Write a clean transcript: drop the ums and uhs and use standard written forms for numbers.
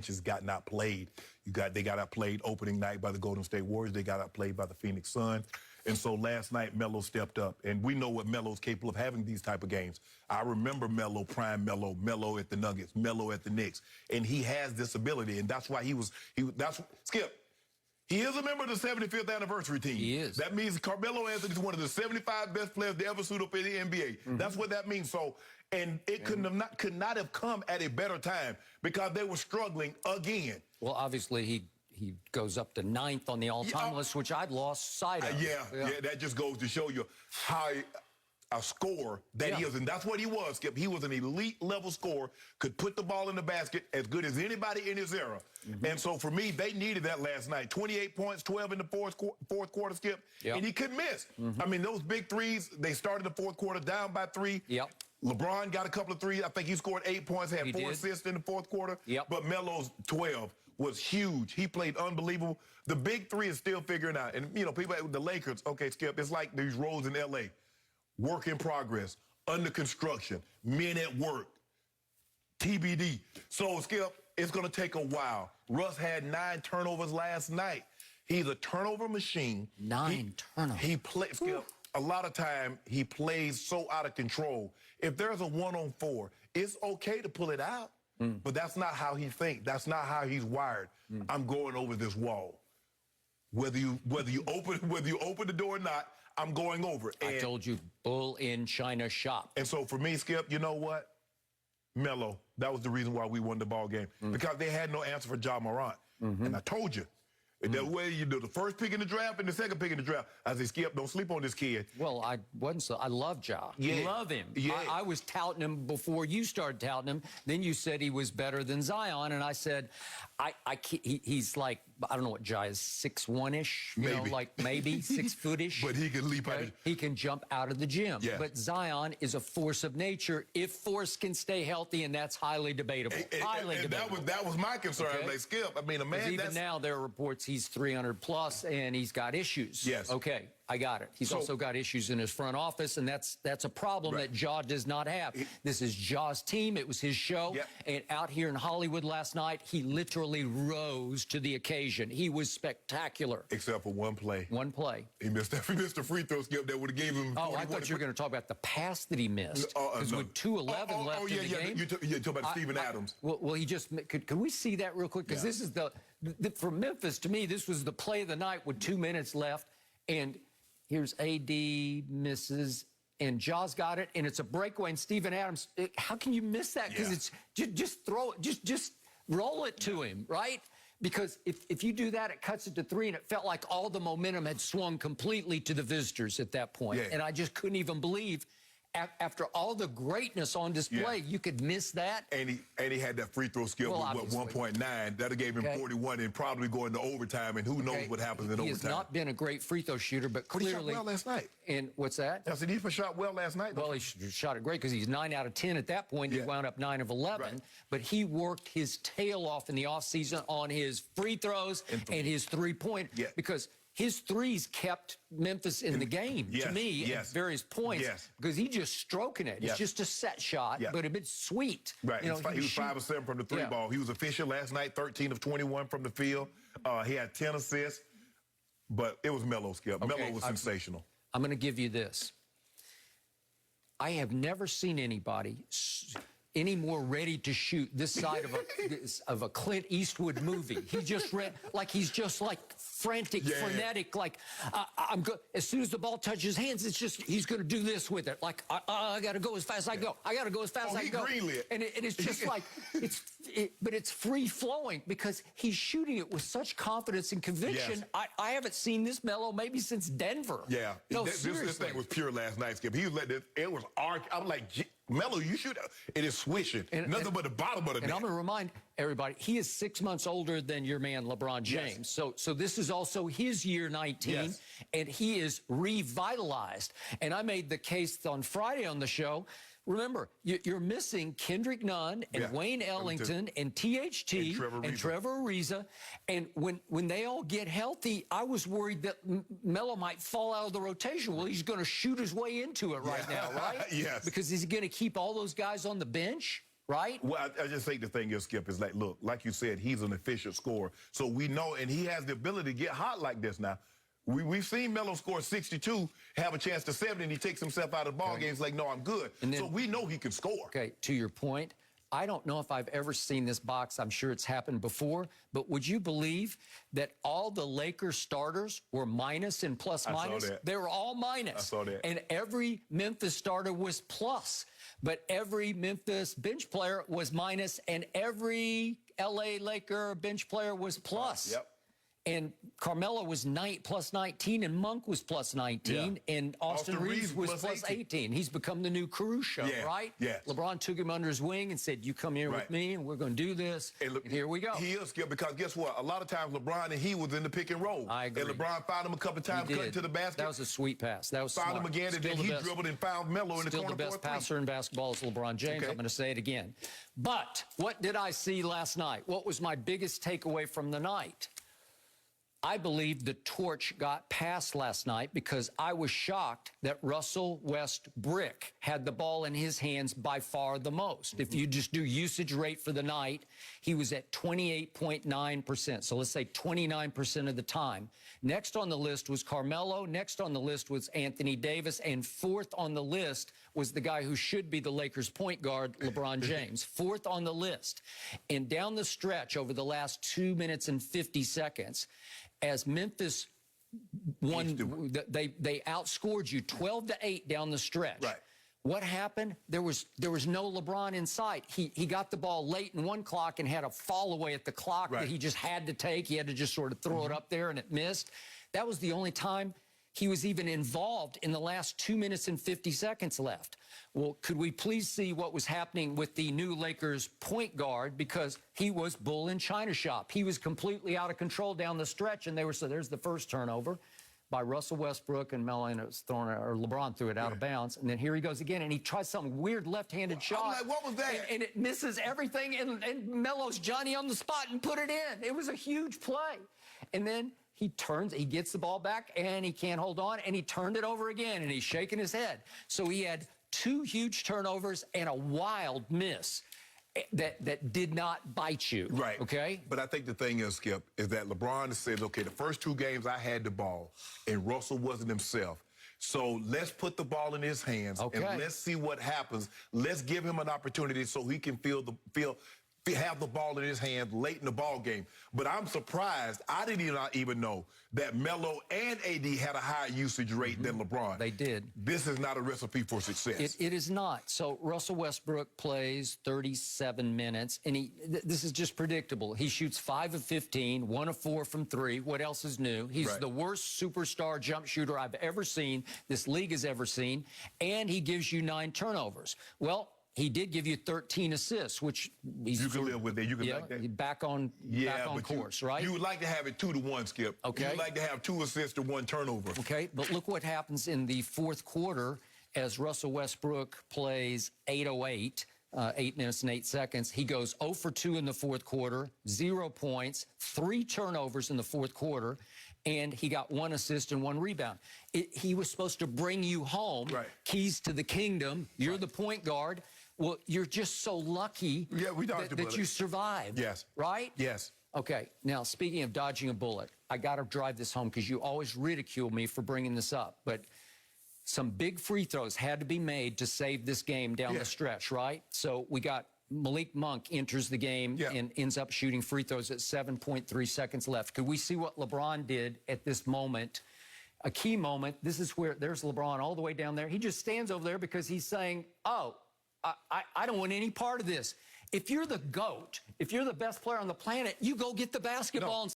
just got not played. They got outplayed opening night by the Golden State Warriors. They got outplayed by the Phoenix Suns. And so last night, Melo stepped up. And we know what Melo's capable of having these type of games. I remember Melo, prime Melo, Melo at the Nuggets, Melo at the Knicks. And he has this ability. And that's why Skip, he is a member of the 75th anniversary team. He is. That means Carmelo Anthony is one of the 75 best players to ever suit up in the NBA. Mm-hmm. That's what that means. So, and it could not have come at a better time because they were struggling again. Well, obviously he goes up to 9th on the all-time list, which I'd lost sight of. Yeah, that just goes to show you how a scorer that he is. And that's what he was, Skip. He was an elite level scorer, could put the ball in the basket as good as anybody in his era. Mm-hmm. And so for me, they needed that last night. 28 points, 12 in the fourth quarter, Skip. Yep. And he couldn't miss. Mm-hmm. I mean, those big threes, they started the fourth quarter down by 3. Yep. LeBron got a couple of threes. I think he scored 8 points, had 4 assists in the fourth quarter. Yep. But Melo's 12 was huge. He played unbelievable. The big three is still figuring out. And, you know, people, the Lakers, okay, Skip, it's like these roads in L.A. Work in progress, under construction, men at work, TBD. So, Skip, it's going to take a while. Russ had 9 turnovers last night. He's a turnover machine. 9 turnovers. He plays, Skip, a lot of time he plays so out of control. If there's a 1-on-4, it's okay to pull it out, but that's not how he thinks. That's not how he's wired. I'm going over this wall. Whether you open the door or not, I'm going over it. I told you, bull in China shop. And so for me, Skip, you know what? Melo, that was the reason why we won the ball game. Because they had no answer for Ja Morant. And I told you. That way you do the first pick in the draft and the second pick in the draft. I say, Skip, don't sleep on this kid. Well, I love Ja. Yeah. Love him. Yeah. I was touting him before you started touting him. Then you said he was better than Zion, and I said, he's like, I don't know what Ja is, 6'1"-ish? You know, like maybe 6 foot-ish. But he can leap out. He can jump out of the gym. Yeah. But Zion is a force of nature if force can stay healthy, and that's highly debatable. Highly debatable. That was my concern. Okay. Like, Skip, I mean, a man even now there are reports he's 300 plus and he's got issues. Yes. Okay, I got it. He's also got issues in his front office, and that's a problem that Ja does not have. This is Ja's team. It was his show. Yep. And out here in Hollywood last night, he literally rose to the occasion. He was spectacular. Except for one play. One play. He missed a free throw, Skip, that would have gave him. Oh, I thought you were going to talk about the pass that he missed. Because with 2:11 left in the game. You're talking about Steven Adams. Well, he just could we see that real quick? Because this is for Memphis, to me, this was the play of the night with 2 minutes left. And here's AD misses, and Ja's got it, and it's a breakaway. And Steven Adams, how can you miss that? Because it's just throw it, just roll it to him, right? Because if you do that, it cuts it to 3, and it felt like all the momentum had swung completely to the visitors at that point. And I just couldn't even believe, after all the greatness on display, you could miss that. And he had that free throw skill with 1.9. That gave him 41 and probably going to overtime, and who knows what happens in overtime. He has not been a great free throw shooter, but clearly... He shot well last night. And what's that? I said he shot well last night. Well, he shot it great because he's 9 out of 10 at that point. He wound up 9 of 11. Right. But he worked his tail off in the offseason on his free throws and his three-point because his threes kept Memphis in the game, to me, at various points, because he's just stroking it. It's just a set shot, but a bit sweet. Right. You know, he was 5 of 7 from the three ball. He was efficient last night, 13 of 21 from the field. He had 10 assists, but it was Melo, Skip. Melo was sensational. I'm going to give you this. I have never seen anybody any more ready to shoot this side of a Clint Eastwood movie. He just he's just like frantic, frenetic, like as soon as the ball touches his hands, it's just he's going to do this with it. Like I got to go as fast as I go. I got to go as fast as I go. And it's just like but it's free flowing because he's shooting it with such confidence and conviction. I haven't seen this Melo maybe since Denver. Yeah, no, seriously. This thing was pure last night, Skip. He was letting it was arc. I'm like, Melo, you shoot it is swishing. Nothing but the bottom of the net. And I'm going to remind everybody, he is 6 months older than your man LeBron James. So this is also his year 19, and he is revitalized. And I made the case on Friday on the show. Remember, you're missing Kendrick Nunn and Wayne Ellington and THT and Trevor Ariza. And when they all get healthy, I was worried that Melo might fall out of the rotation. Well, he's going to shoot his way into it right now, right? Yes. Because he's going to keep all those guys on the bench. right? Well, I just think the thing is, Skip, is like, look, like you said, he's an efficient scorer. So we know, and he has the ability to get hot like this now. We've seen Melo score 62, have a chance to 70, and he takes himself out of the ball game. He's like, no, I'm good. And then, so we know he can score. Okay, to your point, I don't know if I've ever seen this box. I'm sure it's happened before. But would you believe that all the Lakers starters were minus and plus minus? I saw that. They were all minus. I saw that. And every Memphis starter was plus. But every Memphis bench player was minus, and every L.A. Laker bench player was plus. Yep. And Carmelo was plus 19, and Monk was plus 19, and Austin Reeves was plus 18. He's become the new Caruso, right? Yes. LeBron took him under his wing and said, you come here with me, and we're going to do this, and here we go. He is Skip, because guess what? A lot of times LeBron and he was in the pick and roll. I agree. And LeBron found him a couple of times, cutting to the basket. That was a sweet pass. That was found smart. him again, and then he dribbled and found Melo in the corner. Still the best passer in basketball is LeBron James. I'm going to say it again. But what did I see last night? What was my biggest takeaway from the night? I believe the torch got passed last night because I was shocked that Russell Westbrook had the ball in his hands by far the most. If you just do usage rate for the night, he was at 28.9%. So let's say 29% of the time. Next on the list was Carmelo. Next on the list was Anthony Davis. And fourth on the list was the guy who should be the Lakers point guard, LeBron James. Fourth on the list. And down the stretch over the last 2 minutes and 50 seconds, as Memphis won, they outscored you 12-8 down the stretch. Right. What happened? There was no LeBron in sight. He got the ball late in one clock and had a fall away at the clock that he just had to take. He had to just sort of throw it up there, and it missed. That was the only time he was even involved in the last 2 minutes and 50 seconds left. Well, could we please see what was happening with the new Lakers point guard, because he was bull in China shop. He was completely out of control down the stretch, and so there's the first turnover by Russell Westbrook, and LeBron threw it out of bounds. And then here he goes again, and he tries some weird left-handed shot. I'm like, what was that? And it misses everything, and Melo's Johnny on the spot and put it in. It was a huge play. And then he gets the ball back, and he can't hold on, and he turned it over again, and he's shaking his head. So he had 2 huge turnovers and a wild miss that did not bite you. Right. Okay? But I think the thing is, Skip, is that LeBron says, okay, the first 2 games I had the ball, and Russell wasn't himself. So let's put the ball in his hands, and let's see what happens. Let's give him an opportunity so he can have the ball in his hand late in the ball game. But I'm surprised. I didn't even know that Melo and AD had a higher usage rate than LeBron. They did. This is not a recipe for success. It is not. So Russell Westbrook plays 37 minutes, and this is just predictable. He shoots 5 of 15, 1 of 4 from 3. What else is new? He's the worst superstar jump shooter I've ever seen, this league has ever seen, and he gives you 9 turnovers. Well, he did give you 13 assists, which you can live with that. You can like that. Back on course, right? You would like to have it 2-1, Skip. Okay. You would like to have 2 assists to 1 turnover. Okay, but look what happens in the fourth quarter as Russell Westbrook plays 8:08, 8 minutes and 8 seconds. He goes 0 for 2 in the fourth quarter, 0 points, 3 turnovers in the fourth quarter, and he got 1 assist and 1 rebound. He was supposed to bring you home, keys to the kingdom. You're the point guard. Well, you're just so lucky that you survived. Yes. Right? Yes. Okay. Now, speaking of dodging a bullet, I got to drive this home because you always ridicule me for bringing this up. But some big free throws had to be made to save this game down the stretch, right? So we got Malik Monk enters the game and ends up shooting free throws at 7.3 seconds left. Could we see what LeBron did at this moment? A key moment. This is where there's LeBron all the way down there. He just stands over there because he's saying, oh, I don't want any part of this. If you're the GOAT, if you're the best player on the planet, you go get the basketball and